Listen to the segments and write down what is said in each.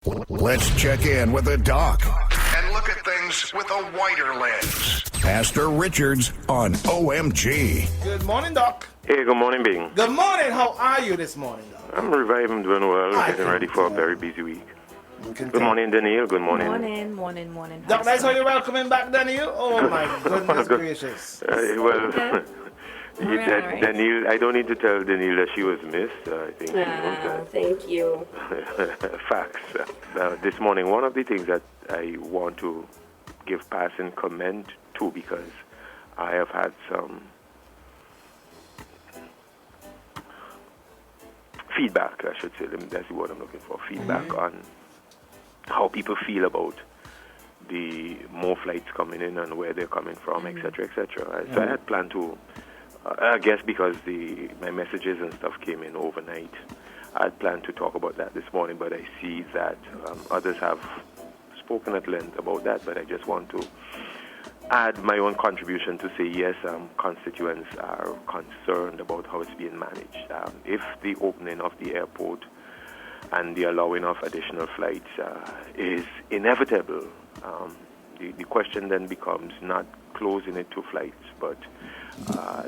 Let's check in with the doc and look at things with a wider lens. Pastor Richards on OMG. Good morning, Doc. Hey, good morning, Bing. Good morning. How are you this morning, Doc? I'm reviving, doing well, getting ready for a very busy week. Good morning, Danielle. Good morning. Morning. Doc, nice how you're welcoming back, Daniel. Oh, my goodness gracious. Danielle, I don't need to tell Danielle that she was missed. I think she knows that. Thank you. Facts. This morning, one of the things that I want to give passing comment to, because I have had some feedback, I should say, that's the word I'm looking for, feedback on how people feel about the more flights coming in and where they're coming from, etc., etc. So I had planned to, I guess because my messages and stuff came in overnight, I had planned to talk about that this morning, but I see that others have spoken at length about that, but I just want to add my own contribution to say, yes, constituents are concerned about how it's being managed. If the opening of the airport and the allowing of additional flights is inevitable, the question then becomes not closing it to flights, but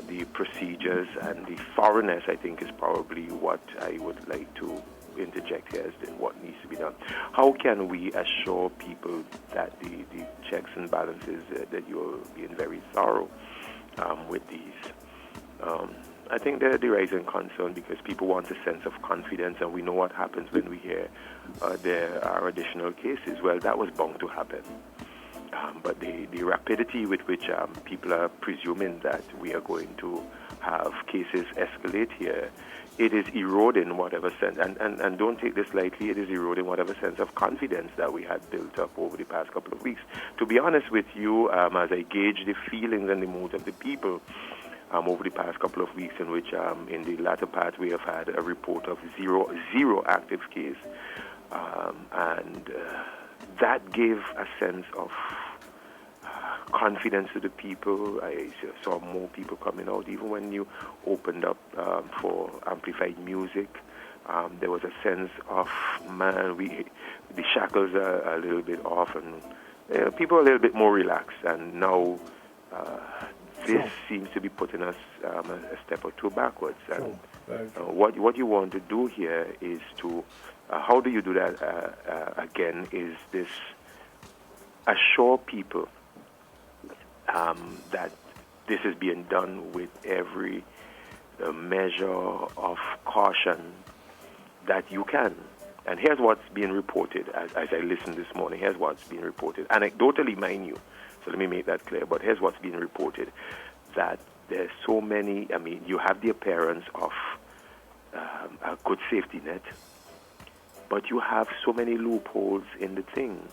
the procedures and the thoroughness, I think, is probably what I would like to interject here as to what needs to be done. How can we assure people that the checks and balances, that you're being very thorough with these? I think they're the rising concern because people want a sense of confidence, and we know what happens when we hear there are additional cases. Well, that was bound to happen. But the rapidity with which people are presuming that we are going to have cases escalate here, it is eroding whatever sense, and don't take this lightly, it is eroding whatever sense of confidence that we had built up over the past couple of weeks. To be honest with you, as I gauge the feelings and the moods of the people over the past couple of weeks, in which in the latter part we have had a report of zero active case, and that gave a sense of confidence to the people. I saw more people coming out. Even when you opened up for amplified music, there was a sense of, man, the shackles are a little bit off, and people are a little bit more relaxed. And now this seems to be putting us a step or two backwards. And what you want to do here is to, how do you do that again, is this assure people that this is being done with every measure of caution that you can. And here's what's being reported as I listened this morning. Here's what's being reported. Anecdotally, mind you, so let me make that clear, but here's what's being reported, that there's so many, you have the appearance of a good safety net, but you have so many loopholes in the thing.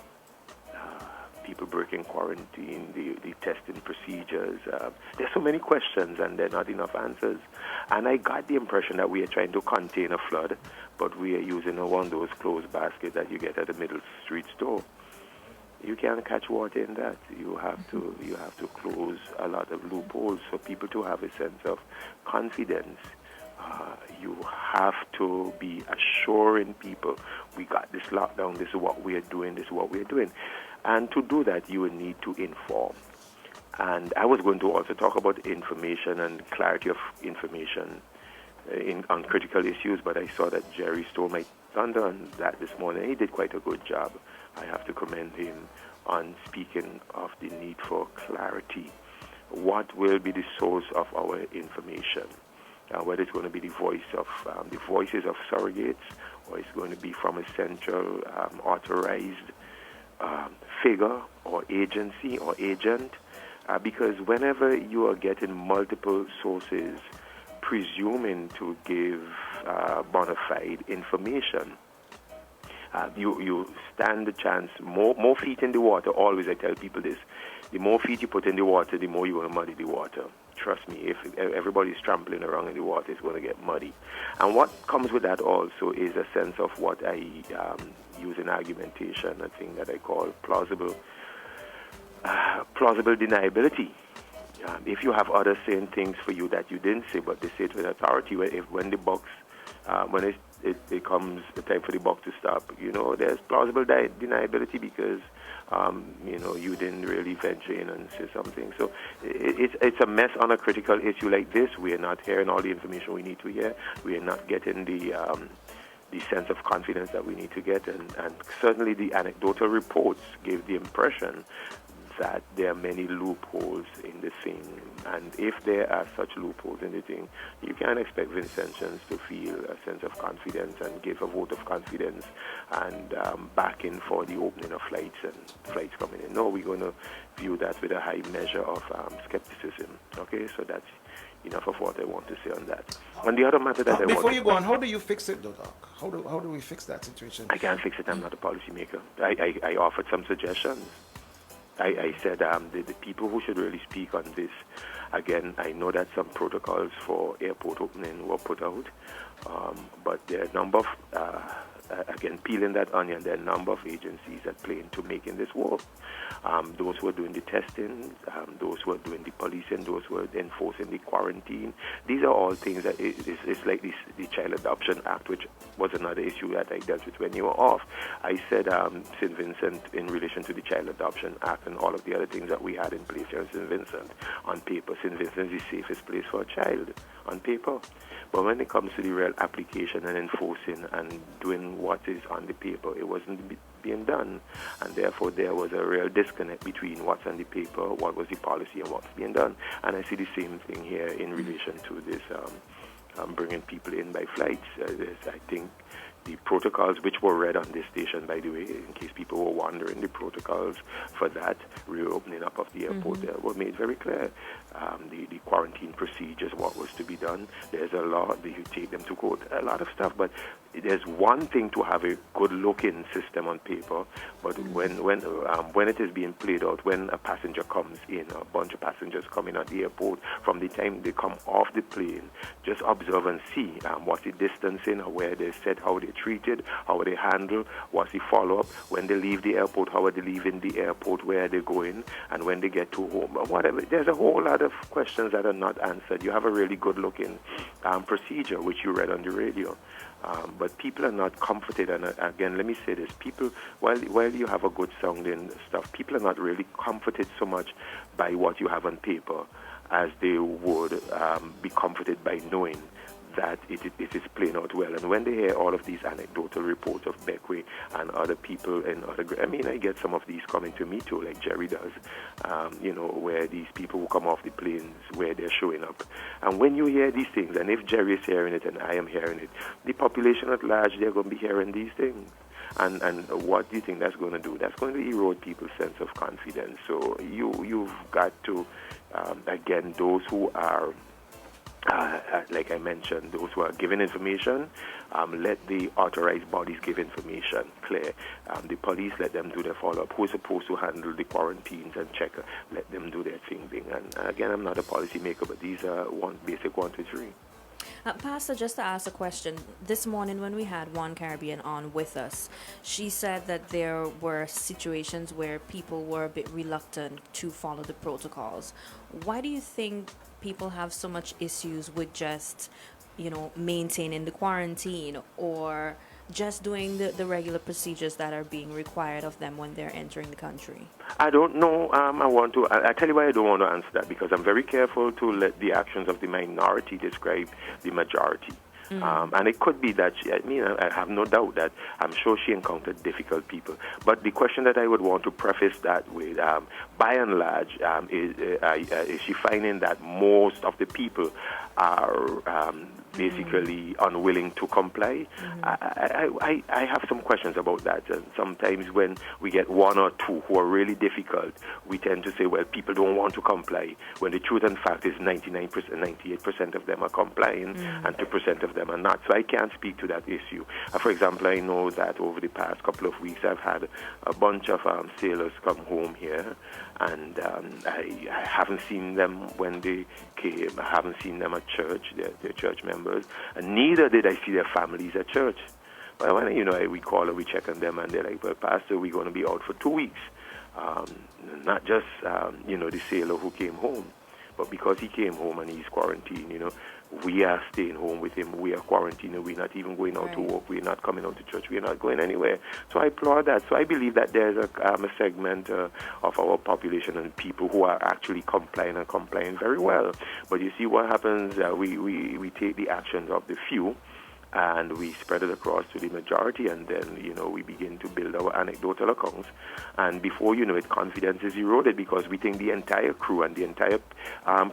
People breaking quarantine, the testing procedures. There's so many questions and there are not enough answers. And I got the impression that we are trying to contain a flood, but we are using one of those closed baskets that you get at the middle street store. You can't catch water in that. You have to close a lot of loopholes for people to have a sense of confidence. You have to be assuring people, we got this lockdown, this is what we are doing, this is what we are doing. And to do that, you will need to inform. And I was going to also talk about information and clarity of information on critical issues, but I saw that Jerry stole my thunder on that this morning. He did quite a good job. I have to commend him on speaking of the need for clarity. What will be the source of our information? Whether it's going to be the voices of surrogates, or it's going to be from a central authorized figure or agency or agent, because whenever you are getting multiple sources presuming to give bona fide information, you stand the chance, more feet in the water. Always I tell people this, the more feet you put in the water, the more you're going to muddy the water. Trust me, if everybody's trampling around in the water, it's going to get muddy. And what comes with that also is a sense of what I use in argumentation, a thing that I call plausible deniability. If you have others saying things for you that you didn't say, but they say it with authority, when the box, when it's it becomes the time for the buck to stop. There's plausible deniability because you didn't really venture in and say something. So it's a mess on a critical issue like this. We are not hearing all the information we need to hear. We are not getting the sense of confidence that we need to get, and certainly the anecdotal reports gave the impression that there are many loopholes in the thing. And if there are such loopholes in the thing, you can't expect Vincentians to feel a sense of confidence and give a vote of confidence and backing for the opening of flights and flights coming in. No, we're going to view that with a high measure of skepticism. Okay, so that's enough of what I want to say on that. On the other matter that before you go on, how do you fix it, though, Doc? How do we fix that situation? I can't fix it. I'm not a policymaker. I offered some suggestions. I said the people who should really speak on this, again, I know that some protocols for airport opening were put out, but there are a number of, again, peeling that onion, there are a number of agencies that play into making this work. Those who are doing the testing, those who are doing the policing, those who are enforcing the quarantine. These are all things that it's like the Child Adoption Act, which was another issue that I dealt with when you were off. I said St. Vincent, in relation to the Child Adoption Act and all of the other things that we had in place here in St. Vincent, on paper, St. Vincent is the safest place for a child, on paper. But when it comes to the real application and enforcing and doing what is on the paper, it wasn't being done. And therefore, there was a real disconnect between what's on the paper, what was the policy, and what's being done. And I see the same thing here in relation to this bringing people in by flights. I think the protocols, which were read on this station, by the way, in case people were wondering, the protocols for that reopening up of the airport were made very clear. The quarantine procedures, what was to be done. There's a law, you take them to court, a lot of stuff. But there's one thing to have a good-looking system on paper, but when it is being played out, when a passenger comes in, a bunch of passengers come in at the airport, from the time they come off the plane, just observe and see what's the distancing, where they said, how they treated, how they handle, what's the follow-up. When they leave the airport, how are they leaving the airport, where are they going, and when they get to home, or whatever. There's a whole lot of questions that are not answered. You have a really good-looking procedure, which you read on the radio. But people are not comforted, and again, let me say this: people, while you have a good sounding stuff, people are not really comforted so much by what you have on paper as they would be comforted by knowing that it is playing out well. And when they hear all of these anecdotal reports of Beckway and other people and I get some of these coming to me too, like Jerry does, where these people who come off the planes, where they're showing up. And when you hear these things, and if Jerry is hearing it and I am hearing it, the population at large, they're going to be hearing these things. And what do you think that's going to do? That's going to erode people's sense of confidence. So you've got to, again, those who are like I mentioned, those who are giving information, let the authorized bodies give information clear. The police, let them do their follow-up. Who is supposed to handle the quarantines and check, let them do their thing. And again, I'm not a policy maker, but these are basic 1, 2, 3. Pastor, just to ask a question, this morning when we had One Caribbean on with us, she said that there were situations where people were a bit reluctant to follow the protocols. Why do you think people have so much issues with just, maintaining the quarantine or just doing the regular procedures that are being required of them when they're entering the country? I don't know. I tell you why I don't want to answer that, because I'm very careful to let the actions of the minority describe the majority. And it could be that I have no doubt that I'm sure she encountered difficult people. But the question that I would want to preface that with, by and large, is she finding that most of the people are basically unwilling to comply? I have some questions about that. And sometimes when we get one or two who are really difficult, we tend to say, well, people don't want to comply, when the truth and fact is 99%, 98% of them are complying and 2% of them are not. So I can't speak to that issue. For example, I know that over the past couple of weeks, I've had a bunch of sailors come home here, and I haven't seen them when they came. I haven't seen them at church, their church members, and neither did I see their families at church. But when we call and we check on them, and they're like, well, Pastor, we're going to be out for 2 weeks. Not just, the sailor who came home, but because he came home and he's quarantined, we are staying home with him. We are quarantining. We're not even going out to work. We're not coming out to church. We're not going anywhere. So I applaud that. So I believe that there's a segment of our population and people who are actually complying and complying very well. But you see what happens, we take the actions of the few and we spread it across to the majority, and then, we begin to build our anecdotal accounts. And before you know it, confidence is eroded because we think the entire crew and the entire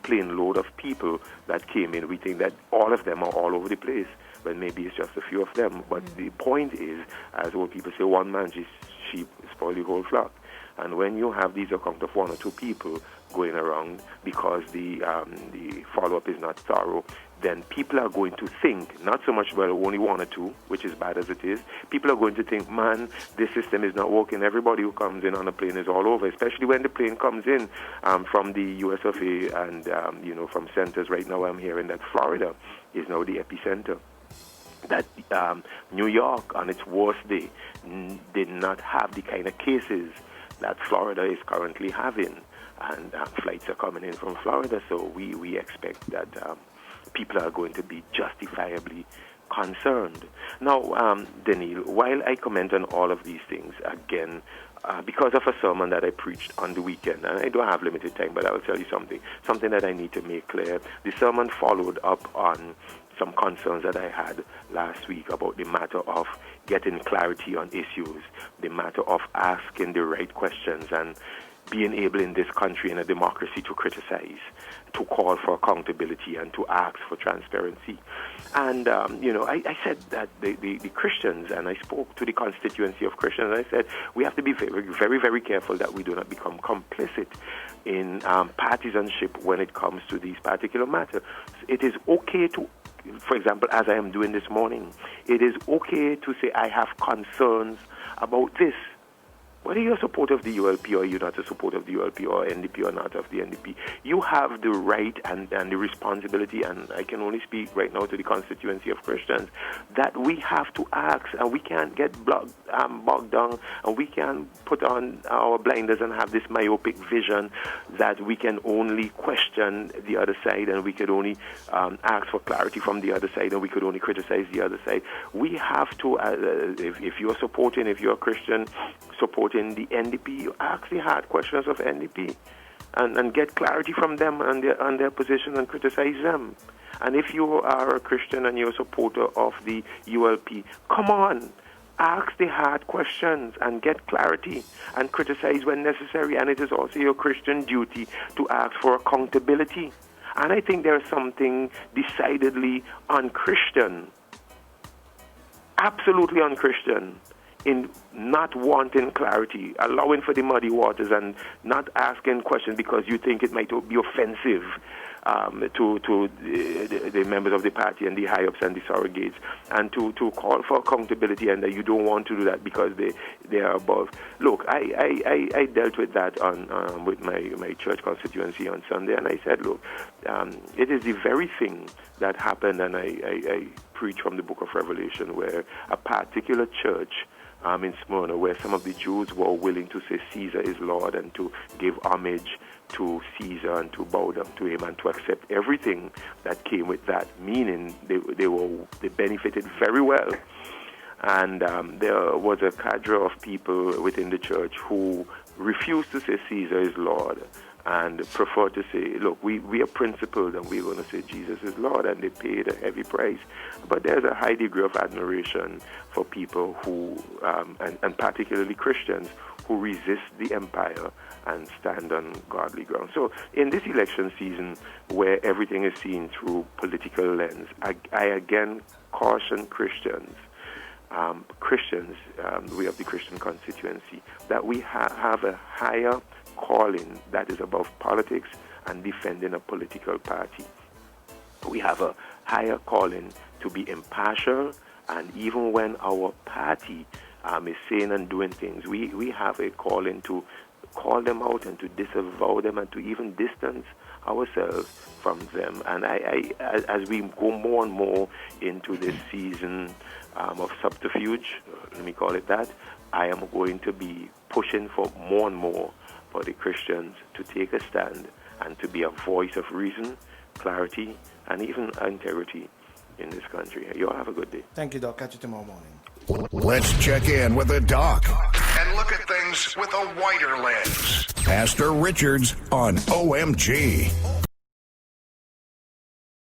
plane load of people that came in, we think that all of them are all over the place, when maybe it's just a few of them. But the point is, as old people say, one man's sheep spoil the whole flock. And when you have these accounts of one or two people going around because the follow-up is not thorough, then people are going to think, not so much about only one or two, which is bad as it is, people are going to think, man, this system is not working. Everybody who comes in on a plane is all over, especially when the plane comes in from the US of A and, from centers. Right now I'm hearing that Florida is now the epicenter. That New York, on its worst day, did not have the kind of cases that Florida is currently having. And flights are coming in from Florida, so we expect that people are going to be justifiably concerned. Now, Daniel, while I comment on all of these things, again, because of a sermon that I preached on the weekend, and I don't have limited time, but I will tell you something that I need to make clear. The sermon followed up on some concerns that I had last week about the matter of getting clarity on issues, the matter of asking the right questions, and being able in this country, in a democracy, to criticize, to call for accountability, and to ask for transparency. And, I said that the Christians, and I spoke to the constituency of Christians, and I said we have to be very, very, very careful that we do not become complicit in partisanship when it comes to these particular matters. It is okay to, for example, as I am doing this morning, it is okay to say I have concerns about this. Whether you're a supporter of the ULP or you're not a supporter of the ULP or NDP or not of the NDP, you have the right and the responsibility, and I can only speak right now to the constituency of Christians, that we have to ask, and we can't get bogged down, and we can't put on our blinders and have this myopic vision that we can only question the other side, and we could only ask for clarity from the other side, and we could only criticize the other side. We have to, if you're a Christian supporting the NDP, you ask the hard questions of NDP and get clarity from them on their position and criticize them. And if you are a Christian and you're a supporter of the ULP, come on, ask the hard questions and get clarity and criticize when necessary. And it is also your Christian duty to ask for accountability. And I think there is something decidedly unchristian, absolutely unchristian, in not wanting clarity, allowing for the muddy waters, and not asking questions because you think it might be offensive to the members of the party and the high-ups and the surrogates, and to call for accountability, and that you don't want to do that because they are above. Look, I dealt with that with my church constituency on Sunday, and I said, look, it is the very thing that happened, and I preach from the book of Revelation, where a particular church in Smyrna, where some of the Jews were willing to say Caesar is Lord and to give homage to Caesar and to bow down to him and to accept everything that came with that, meaning they benefited very well. And there was a cadre of people within the church who refused to say Caesar is Lord and prefer to say, look, we are principled and we're going to say Jesus is Lord, and they paid a heavy price. But there's a high degree of admiration for people who, and particularly Christians, who resist the empire and stand on godly ground. So in this election season, where everything is seen through political lens, I again caution Christians, we have the Christian constituency, that we have a higher calling that is above politics and defending a political party. We have a higher calling to be impartial, and even when our party is saying and doing things, we have a calling to call them out and to disavow them and to even distance ourselves from them. And as we go more and more into this season of subterfuge, let me call it that, I am going to be pushing for more and more for the Christians to take a stand and to be a voice of reason, clarity, and even integrity in this country. You all have a good day. Thank you, Doc. Catch you tomorrow morning. Let's check in with the doc and look at things with a wider lens. Pastor Richards on OMG.